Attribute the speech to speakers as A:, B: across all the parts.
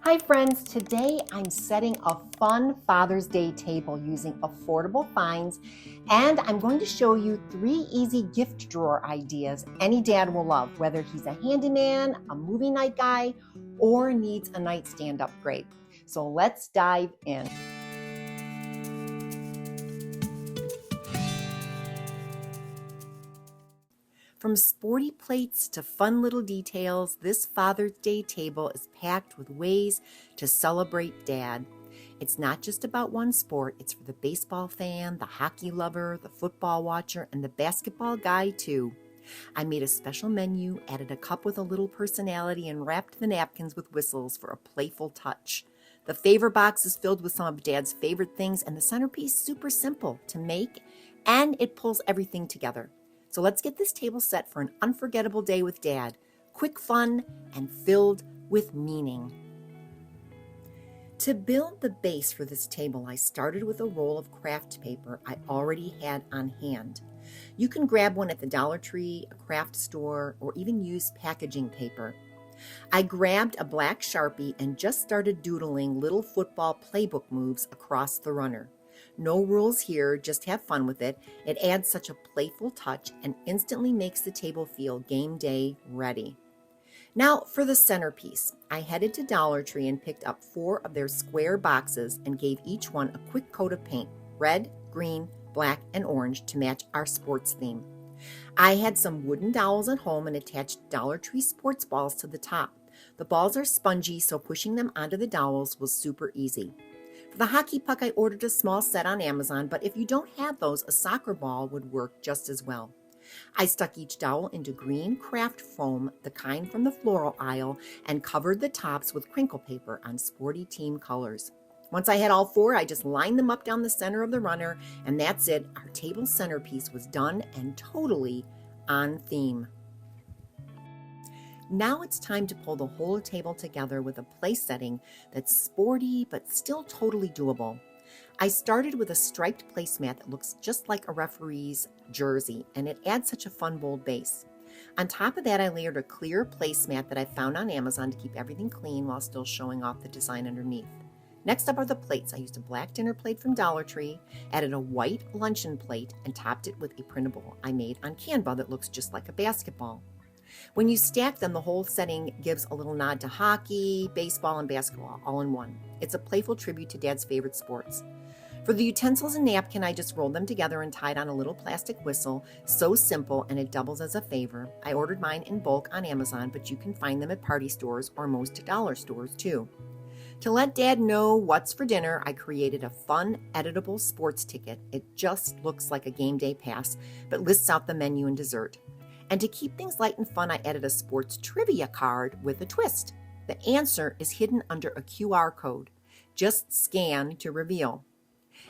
A: Hi friends, today I'm setting a fun Father's Day table using affordable finds, and I'm going to show you 3 easy gift drawer ideas any dad will love, whether he's a handyman, a movie night guy, or needs a nightstand upgrade. So let's dive in. From sporty plates to fun little details, this Father's Day table is packed with ways to celebrate Dad. It's not just about one sport, it's for the baseball fan, the hockey lover, the football watcher, and the basketball guy too. I made a special menu, added a cup with a little personality, and wrapped the napkins with whistles for a playful touch. The favor box is filled with some of Dad's favorite things, and the centerpiece super simple to make, and it pulls everything together. So let's get this table set for an unforgettable day with Dad. Quick fun and filled with meaning. To build the base for this table, I started with a roll of craft paper I already had on hand. You can grab one at the Dollar Tree, a craft store, or even use packaging paper. I grabbed a black Sharpie and just started doodling little football playbook moves across the runner. No rules here, just have fun with it. It adds such a playful touch and instantly makes the table feel game day ready. Now for the centerpiece. I headed to Dollar Tree and picked up 4 of their square boxes and gave each one a quick coat of paint, red, green, black, and orange to match our sports theme. I had some wooden dowels at home and attached Dollar Tree sports balls to the top. The balls are spongy, so pushing them onto the dowels was super easy. For the hockey puck, I ordered a small set on Amazon, but if you don't have those, a soccer ball would work just as well. I stuck each dowel into green craft foam, the kind from the floral aisle, and covered the tops with crinkle paper on sporty team colors. Once I had all 4, I just lined them up down the center of the runner, and that's it. Our table centerpiece was done and totally on theme. Now it's time to pull the whole table together with a place setting that's sporty but still totally doable. I started with a striped placemat that looks just like a referee's jersey, and it adds such a fun, bold base. On top of that, I layered a clear placemat that I found on Amazon to keep everything clean while still showing off the design underneath. Next up are the plates. I used a black dinner plate from Dollar Tree, added a white luncheon plate, and topped it with a printable I made on Canva that looks just like a basketball. When you stack them, the whole setting gives a little nod to hockey, baseball, and basketball all in one. It's a playful tribute to Dad's favorite sports. For the utensils and napkin, I just rolled them together and tied on a little plastic whistle. So simple, and it doubles as a favor. I ordered mine in bulk on Amazon, but you can find them at party stores or most dollar stores too. To let Dad know what's for dinner, I created a fun, editable sports ticket. It just looks like a game day pass, but lists out the menu and dessert. And to keep things light and fun, I added a sports trivia card with a twist. The answer is hidden under a QR code. Just scan to reveal.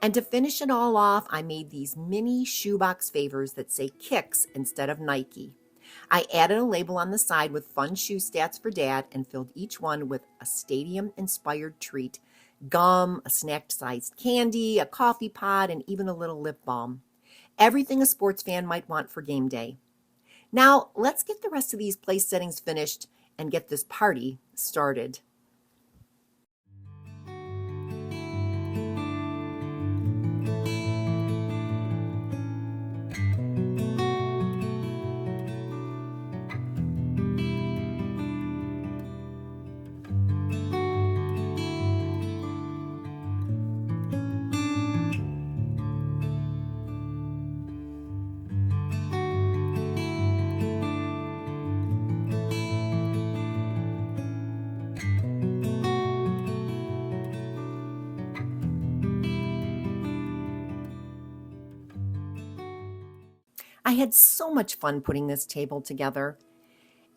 A: And to finish it all off, I made these mini shoebox favors that say Kicks instead of Nike. I added a label on the side with fun shoe stats for Dad and filled each one with a stadium-inspired treat, gum, a snack-sized candy, a coffee pod, and even a little lip balm. Everything a sports fan might want for game day. Now, let's get the rest of these place settings finished and get this party started. I had so much fun putting this table together.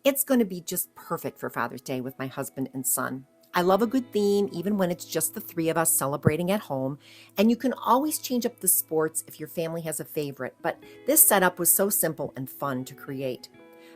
A: It's going to be just perfect for Father's Day with my husband and son. I love a good theme, even when it's just the 3 of us celebrating at home. And you can always change up the sports if your family has a favorite, but this setup was so simple and fun to create.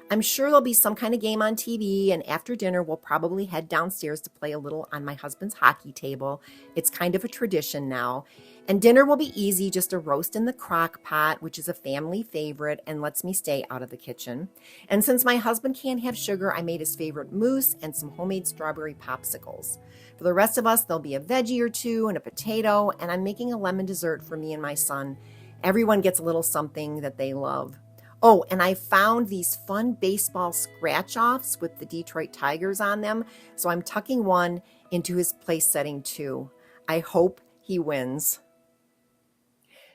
A: I'm sure there'll be some kind of game on TV, and after dinner, we'll probably head downstairs to play a little on my husband's hockey table. It's kind of a tradition now. And dinner will be easy, just a roast in the crock pot, which is a family favorite and lets me stay out of the kitchen. And since my husband can't have sugar, I made his favorite mousse and some homemade strawberry popsicles. For the rest of us, there'll be a veggie or two and a potato, and I'm making a lemon dessert for me and my son. Everyone gets a little something that they love. Oh, and I found these fun baseball scratch-offs with the Detroit Tigers on them, so I'm tucking one into his place setting too. I hope he wins.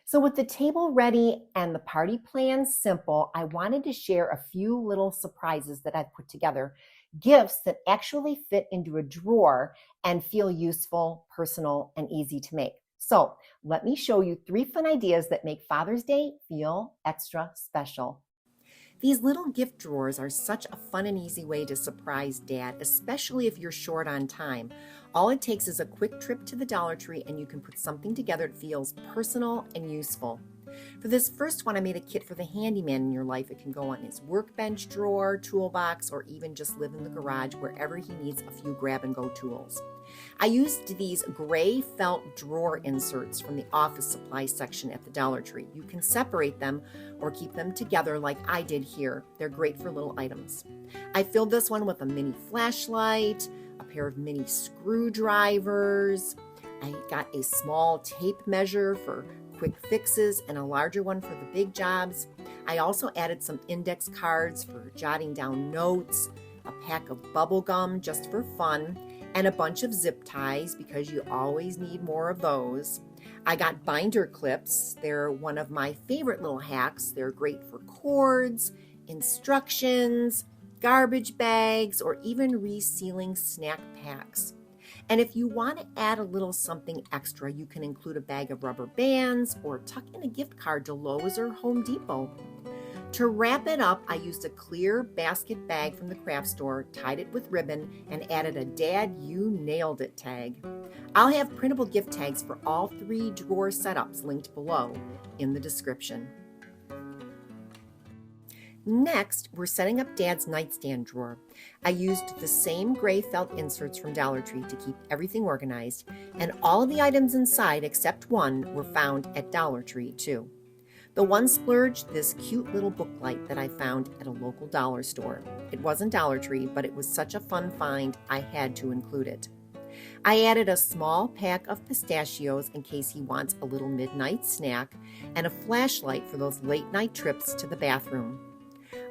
A: So with the table ready and the party plans simple, I wanted to share a few little surprises that I've put together. Gifts that actually fit into a drawer and feel useful, personal, and easy to make. So let me show you 3 fun ideas that make Father's Day feel extra special. These little gift drawers are such a fun and easy way to surprise Dad, especially if you're short on time. All it takes is a quick trip to the Dollar Tree and you can put something together that feels personal and useful. For this first one, I made a kit for the handyman in your life. It can go on his workbench drawer, toolbox, or even just live in the garage wherever he needs a few grab-and-go tools. I used these gray felt drawer inserts from the office supply section at the Dollar Tree. You can separate them or keep them together like I did here. They're great for little items. I filled this one with a mini flashlight, a pair of mini screwdrivers. I got a small tape measure for quick fixes and a larger one for the big jobs. I also added some index cards for jotting down notes, a pack of bubble gum just for fun, and a bunch of zip ties because you always need more of those. I got binder clips. They're one of my favorite little hacks. They're great for cords, instructions, garbage bags, or even resealing snack packs. And if you want to add a little something extra, you can include a bag of rubber bands or tuck in a gift card to Lowe's or Home Depot. To wrap it up, I used a clear basket bag from the craft store, tied it with ribbon, and added a "Dad, you nailed it" tag. I'll have printable gift tags for all 3 drawer setups linked below in the description. Next, we're setting up Dad's nightstand drawer. I used the same gray felt inserts from Dollar Tree to keep everything organized, and all of the items inside except one were found at Dollar Tree too. The one splurged this cute little book light that I found at a local dollar store. It wasn't Dollar Tree, but it was such a fun find I had to include it. I added a small pack of pistachios in case he wants a little midnight snack, and a flashlight for those late night trips to the bathroom.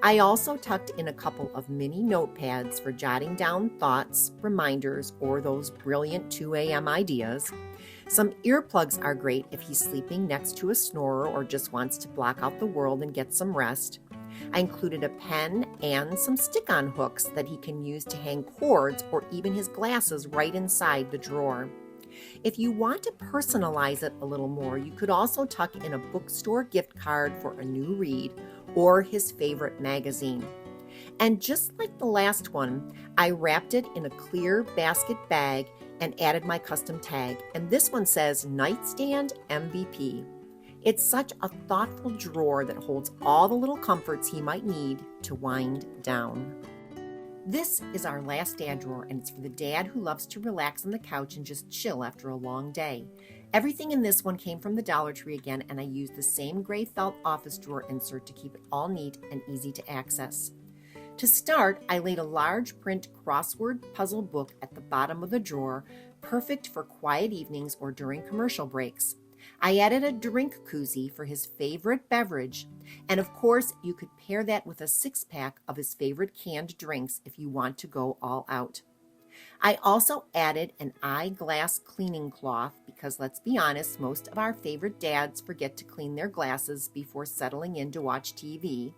A: I also tucked in a couple of mini notepads for jotting down thoughts, reminders, or those brilliant 2 a.m. ideas. Some earplugs are great if he's sleeping next to a snorer or just wants to block out the world and get some rest. I included a pen and some stick-on hooks that he can use to hang cords or even his glasses right inside the drawer. If you want to personalize it a little more, you could also tuck in a bookstore gift card for a new read or his favorite magazine. And just like the last one, I wrapped it in a clear basket bag and added my custom tag. And this one says Nightstand MVP. It's such a thoughtful drawer that holds all the little comforts he might need to wind down. This is our last dad drawer, and it's for the dad who loves to relax on the couch and just chill after a long day. Everything in this one came from the Dollar Tree again, and I used the same gray felt office drawer insert to keep it all neat and easy to access. To start, I laid a large print crossword puzzle book at the bottom of the drawer, perfect for quiet evenings or during commercial breaks. I added a drink koozie for his favorite beverage, and of course, you could pair that with a 6-pack of his favorite canned drinks if you want to go all out. I also added an eyeglass cleaning cloth because, let's be honest, most of our favorite dads forget to clean their glasses before settling in to watch TV.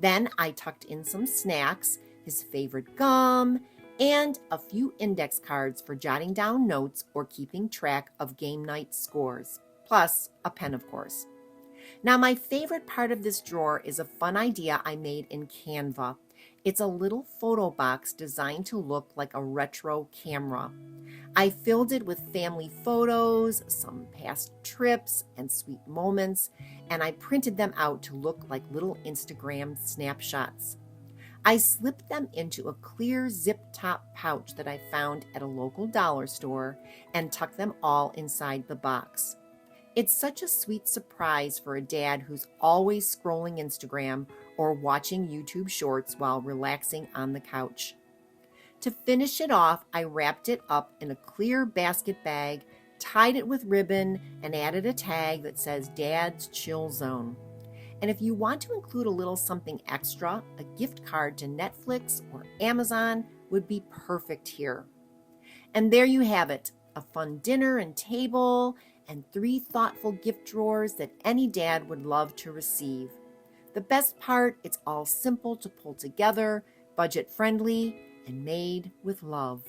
A: Then I tucked in some snacks, his favorite gum, and a few index cards for jotting down notes or keeping track of game night scores, plus a pen, of course. Now, my favorite part of this drawer is a fun idea I made in Canva. It's a little photo box designed to look like a retro camera. I filled it with family photos, some past trips, and sweet moments, and I printed them out to look like little Instagram snapshots. I slipped them into a clear zip-top pouch that I found at a local dollar store and tucked them all inside the box. It's such a sweet surprise for a dad who's always scrolling Instagram or watching YouTube shorts while relaxing on the couch. To finish it off, I wrapped it up in a clear basket bag, tied it with ribbon, and added a tag that says Dad's Chill Zone. And if you want to include a little something extra, a gift card to Netflix or Amazon would be perfect here. And there you have it, a fun dinner and table, and 3 thoughtful gift drawers that any dad would love to receive. The best part, it's all simple to pull together, budget friendly, and made with love.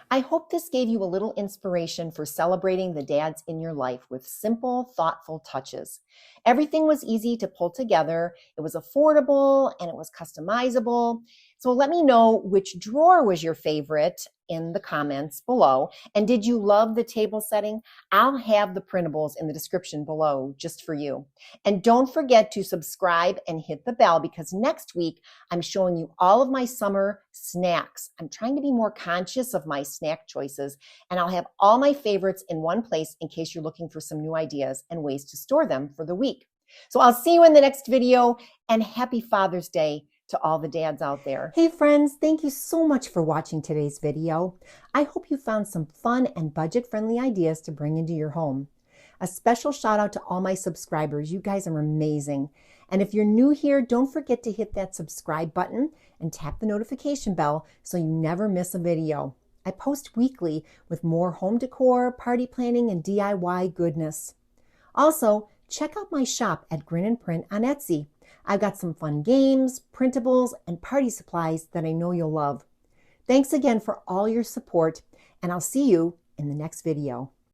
A: I hope this gave you a little inspiration for celebrating the dads in your life with simple, thoughtful touches. Everything was easy to pull together. It was affordable and it was customizable. So let me know which drawer was your favorite in the comments below. And did you love the table setting? I'll have the printables in the description below just for you. And don't forget to subscribe and hit the bell because next week I'm showing you all of my summer snacks. I'm trying to be more conscious of my snack choices, and I'll have all my favorites in one place in case you're looking for some new ideas and ways to store them for the week. So I'll see you in the next video, and happy Father's Day to all the dads out there. Hey friends, thank you so much for watching today's video. I hope you found some fun and budget-friendly ideas to bring into your home. A special shout out to all my subscribers. You guys are amazing. And if you're new here, don't forget to hit that subscribe button and tap the notification bell so you never miss a video. I post weekly with more home decor, party planning, and DIY goodness. Also, check out my shop at Grin & Print on Etsy. I've got some fun games, printables, and party supplies that I know you'll love. Thanks again for all your support, and I'll see you in the next video.